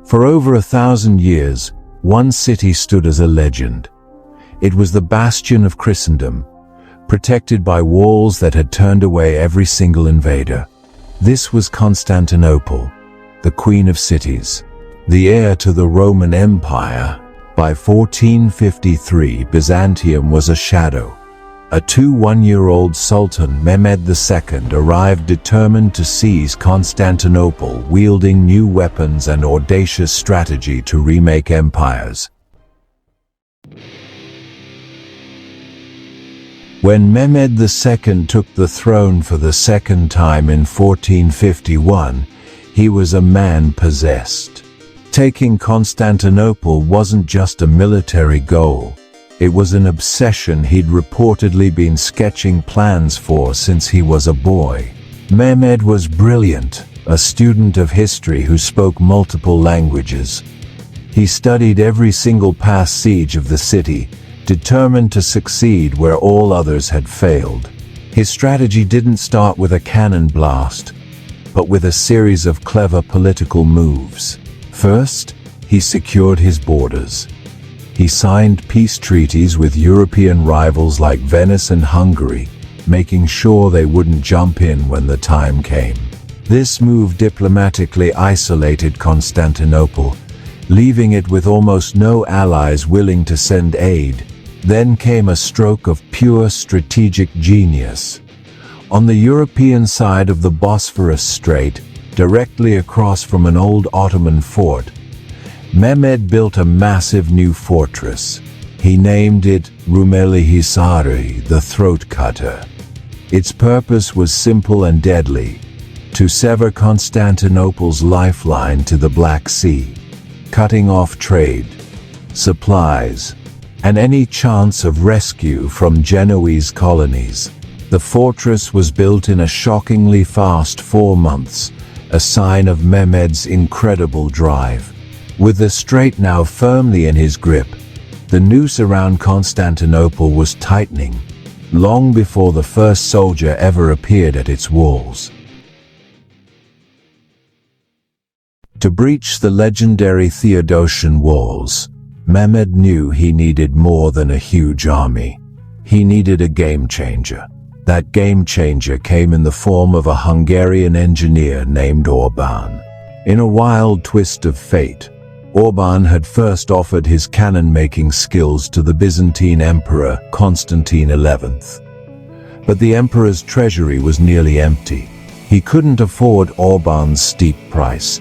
For over 1,000 years, one city stood as a legend. It was the bastion of Christendom, protected by walls that had turned away every single invader. This was Constantinople, the queen of cities, the heir to the Roman Empire. By 1453, Byzantium was a shadow. A 21-year-old Sultan, Mehmed II, arrived determined to seize Constantinople, wielding new weapons and audacious strategy to remake empires. When Mehmed II took the throne for the second time in 1451, he was a man possessed. Taking Constantinople wasn't just a military goal. It was an obsession he'd reportedly been sketching plans for since he was a boy. Mehmed was brilliant, a student of history who spoke multiple languages. He studied every single past siege of the city, determined to succeed where all others had failed. His strategy didn't start with a cannon blast, but with a series of clever political moves. First, he secured his borders. He signed peace treaties with European rivals like Venice and Hungary, making sure they wouldn't jump in when the time came. This move diplomatically isolated Constantinople, leaving it with almost no allies willing to send aid. Then came a stroke of pure strategic genius. On the European side of the Bosphorus Strait, directly across from an old Ottoman fort, Mehmed built a massive new fortress. He named it Rumeli Hisari, the throat cutter. Its purpose was simple and deadly: to sever Constantinople's lifeline to the Black Sea, cutting off trade, supplies, and any chance of rescue from Genoese colonies. The fortress was built in a shockingly fast 4 months, a sign of Mehmed's incredible drive. With the strait now firmly in his grip, the noose around Constantinople was tightening, long before the first soldier ever appeared at its walls. To breach the legendary Theodosian Walls, Mehmed knew he needed more than a huge army. He needed a game-changer. That game-changer came in the form of a Hungarian engineer named Orban. In a wild twist of fate, Orban had first offered his cannon-making skills to the Byzantine Emperor Constantine XI. But the emperor's treasury was nearly empty. He couldn't afford Orban's steep price,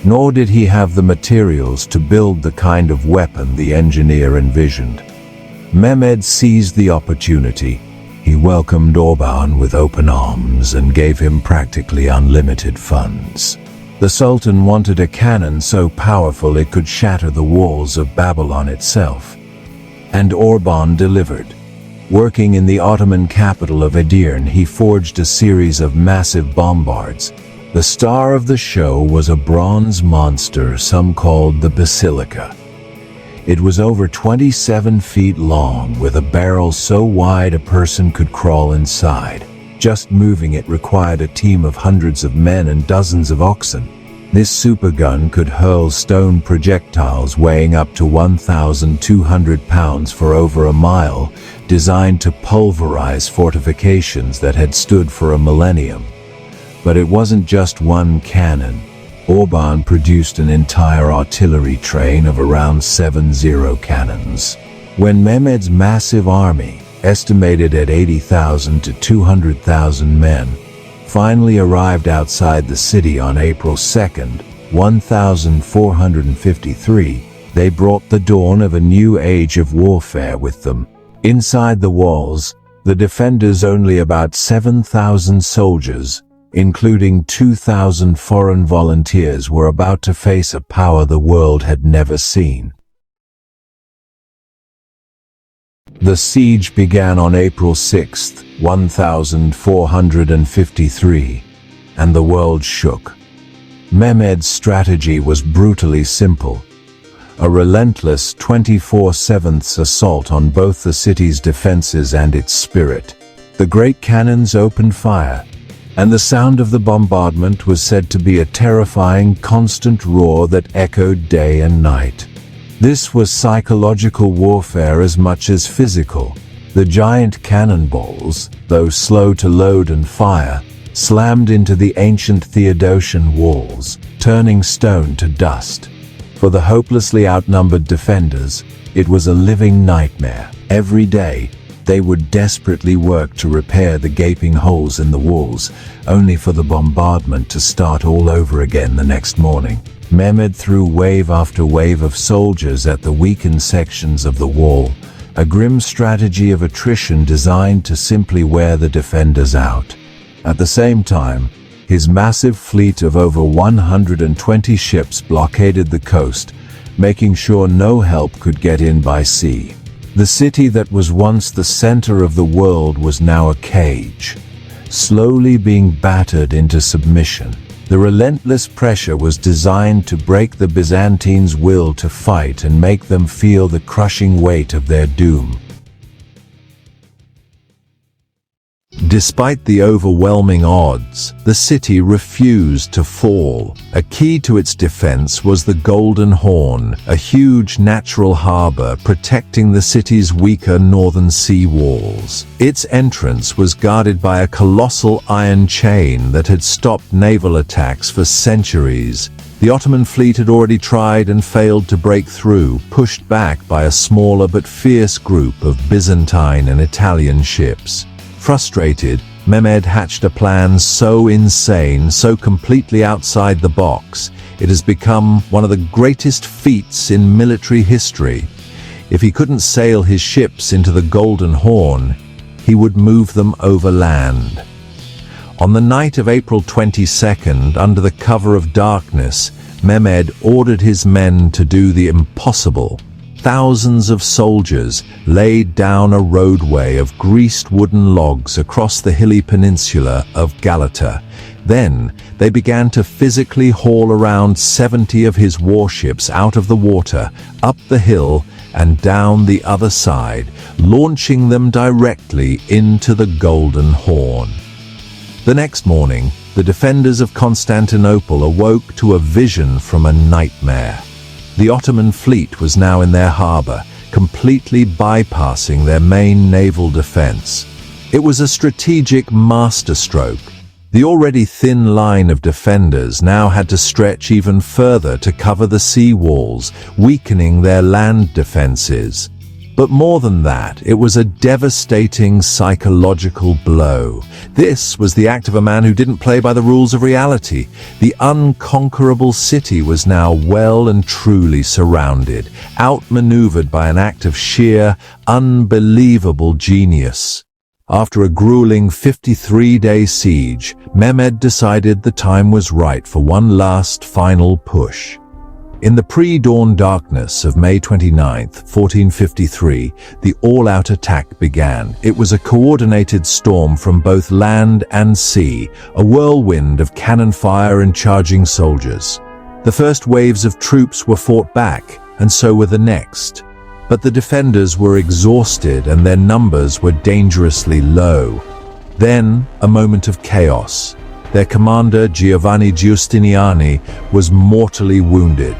nor did he have the materials to build the kind of weapon the engineer envisioned. Mehmed seized the opportunity. He welcomed Orban with open arms and gave him practically unlimited funds. The Sultan wanted a cannon so powerful it could shatter the walls of Babylon itself. And Orban delivered. Working in the Ottoman capital of Edirne, he forged a series of massive bombards. The star of the show was a bronze monster some called the Basilica. It was over 27 feet long, with a barrel so wide a person could crawl inside. Just moving it required a team of hundreds of men and dozens of oxen. This supergun could hurl stone projectiles weighing up to 1,200 pounds for over a mile, designed to pulverize fortifications that had stood for a millennium. But it wasn't just one cannon. Orban produced an entire artillery train of around 70 cannons. When Mehmed's massive army, estimated at 80,000 to 200,000 men, finally arrived outside the city on April 2nd, 1453, they brought the dawn of a new age of warfare with them. Inside the walls, the defenders, only about 7,000 soldiers, including 2,000 foreign volunteers, were about to face a power the world had never seen. The siege began on April 6, 1453, and the world shook. Mehmed's strategy was brutally simple: a relentless 24/7 assault on both the city's defenses and its spirit. The great cannons opened fire, and the sound of the bombardment was said to be a terrifying, constant roar that echoed day and night. This was psychological warfare as much as physical. The giant cannonballs, though slow to load and fire, slammed into the ancient Theodosian Walls, turning stone to dust. For the hopelessly outnumbered defenders, it was a living nightmare. Every day, they would desperately work to repair the gaping holes in the walls, only for the bombardment to start all over again the next morning. Mehmed threw wave after wave of soldiers at the weakened sections of the wall, a grim strategy of attrition designed to simply wear the defenders out. At the same time, his massive fleet of over 120 ships blockaded the coast, making sure no help could get in by sea. The city that was once the center of the world was now a cage, slowly being battered into submission. The relentless pressure was designed to break the Byzantines' will to fight and make them feel the crushing weight of their doom. Despite the overwhelming odds, the city refused to fall. A key to its defense was the Golden Horn, a huge natural harbor protecting the city's weaker northern sea walls. Its entrance was guarded by a colossal iron chain that had stopped naval attacks for centuries. The Ottoman fleet had already tried and failed to break through, pushed back by a smaller but fierce group of Byzantine and Italian ships. Frustrated, Mehmed hatched a plan so insane, so completely outside the box, it has become one of the greatest feats in military history. If he couldn't sail his ships into the Golden Horn, he would move them overland. On the night of April 22nd, under the cover of darkness, Mehmed ordered his men to do the impossible. Thousands of soldiers laid down a roadway of greased wooden logs across the hilly peninsula of Galata. Then they began to physically haul around 70 of his warships out of the water, up the hill and down the other side, launching them directly into the Golden Horn. The next morning, the defenders of Constantinople awoke to a vision from a nightmare. The Ottoman fleet was now in their harbor, completely bypassing their main naval defense. It was a strategic masterstroke. The already thin line of defenders now had to stretch even further to cover the sea walls, weakening their land defenses. But more than that, it was a devastating psychological blow. This was the act of a man who didn't play by the rules of reality. The unconquerable city was now well and truly surrounded, outmaneuvered by an act of sheer, unbelievable genius. After a grueling 53-day siege, Mehmed decided the time was right for one last final push. In the pre-dawn darkness of May 29, 1453, the all-out attack began. It was a coordinated storm from both land and sea, a whirlwind of cannon fire and charging soldiers. The first waves of troops were fought back, and so were the next. But the defenders were exhausted and their numbers were dangerously low. Then, a moment of chaos. Their commander, Giovanni Giustiniani, was mortally wounded.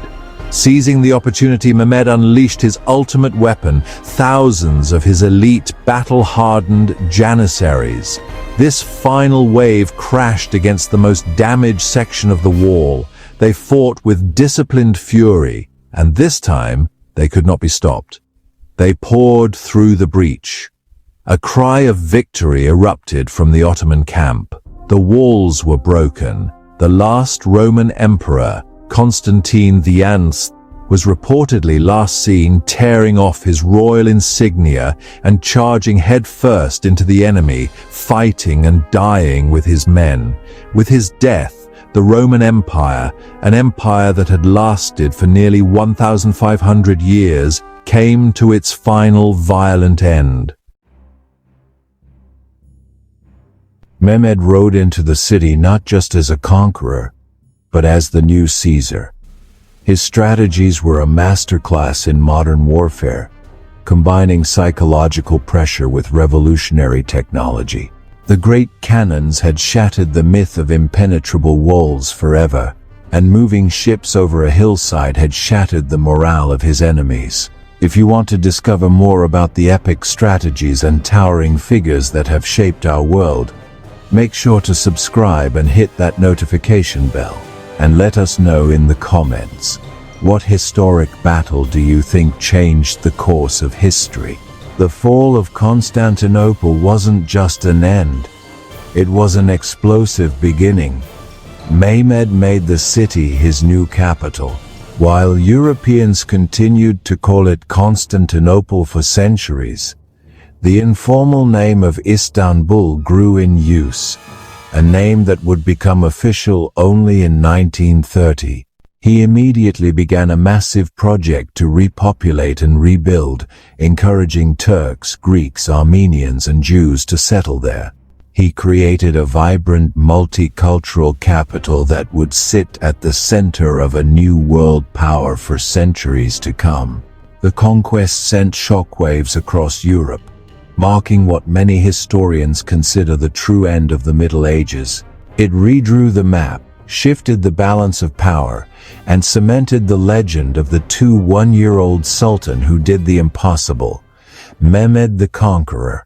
Seizing the opportunity, Mehmed unleashed his ultimate weapon, thousands of his elite, battle-hardened janissaries. This final wave crashed against the most damaged section of the wall. They fought with disciplined fury, and this time they could not be stopped. They poured through the breach. A cry of victory erupted from the Ottoman camp. The walls were broken. The last Roman emperor, Constantine XI, was reportedly last seen tearing off his royal insignia and charging headfirst into the enemy, fighting and dying with his men. With his death, the Roman Empire, an empire that had lasted for nearly 1,500 years, came to its final violent end. Mehmed rode into the city not just as a conqueror, but as the new Caesar. His strategies were a masterclass in modern warfare, combining psychological pressure with revolutionary technology. The great cannons had shattered the myth of impenetrable walls forever, and moving ships over a hillside had shattered the morale of his enemies. If you want to discover more about the epic strategies and towering figures that have shaped our world, make sure to subscribe and hit that notification bell, and let us know in the comments, what historic battle do you think changed the course of history? The fall of Constantinople wasn't just an end, it was an explosive beginning. Mehmed made the city his new capital, while Europeans continued to call it Constantinople for centuries. The informal name of Istanbul grew in use, a name that would become official only in 1930. He immediately began a massive project to repopulate and rebuild, encouraging Turks, Greeks, Armenians, and Jews to settle there. He created a vibrant multicultural capital that would sit at the center of a new world power for centuries to come. The conquest sent shockwaves across Europe, marking what many historians consider the true end of the Middle Ages. It redrew the map, shifted the balance of power, and cemented the legend of the 21-year-old Sultan who did the impossible, Mehmed the Conqueror.